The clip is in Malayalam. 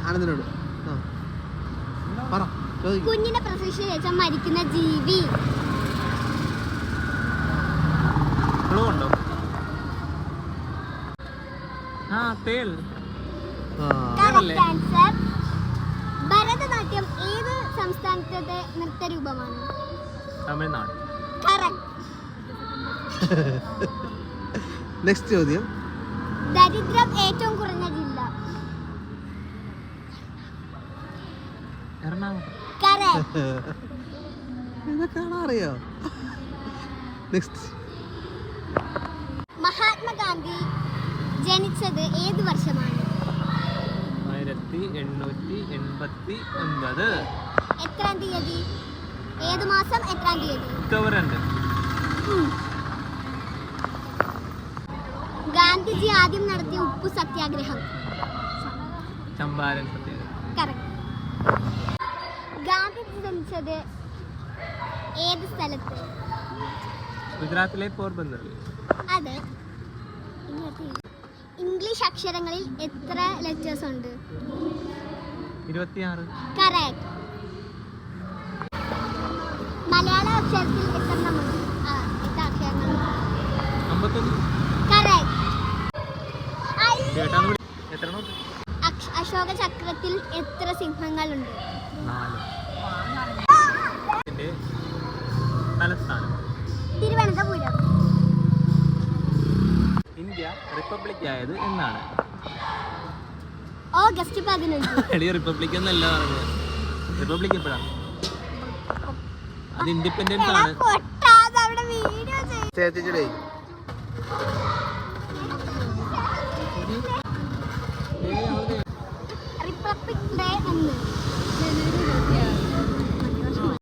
ആനന്ദിനോട് പറ. കുഞ്ഞിനെ പ്രസവിച്ച ശേഷം മരിക്കുന്ന ജീവി. ഉണ്ടോ? തേൽ. ഭരതനാട്യം ഏത് സംസ്ഥാനത്തെ നൃത്തരൂപമാണ്? തമിഴ്നാട്. നെക്സ്റ്റ് ചോദ്യം. ദരിദ്രം ഏറ്റവും കുറഞ്ഞ ജില്ല? എറണാകുളം. അറിയോ? നെക്സ്റ്റ്. മഹാത്മാഗാന്ധി ജനിച്ചത് ഏത് വർഷമാണ്? 1889. എത്രാം തീയതി? ഏത് മാസം എത്രാം തീയതി? ഒക്ടോബർ 2. ഗാന്ധിജി ആദ്യം നടത്തിയ ഉപ്പു സത്യാഗ്രഹം? ചമ്പാരൻ സത്യാഗ്രഹം. കറക്റ്റ്. ഗാന്ധിജി ജനിച്ചത് ഏത് സ്ഥലത്ത്? ഗുജറാത്തിലെ പോർബന്ദറിൽ. അത് ഇംഗ്ലീഷ് അക്ഷരങ്ങളിൽ എത്ര ലെറ്റേഴ്സ് ഉണ്ട്? 26. കറക്റ്റ്. മലയാള അക്ഷരത്തിൽ എത്ര അക്ഷരങ്ങൾ? 51. കറക്റ്റ്. അശോക ചക്രത്തിൽ എത്ര സിംഹങ്ങളുണ്ട്? 4. തലസ്ഥാനം? തിരുവനന്തപുരം. ഇന്ത്യ റിപ്പബ്ലിക് ആയത് എന്നാണ്? ഓഗസ്റ്റ് 15. റിപ്പബ്ലിക് എന്നല്ല പറഞ്ഞത്. റിപ്പബ്ലിക് എപ്പോഴാണ്? അത് ഇൻഡിപെൻഡൻസ് ആണ്. റിപ്പബ്ലിക് ഡേ എന്ന്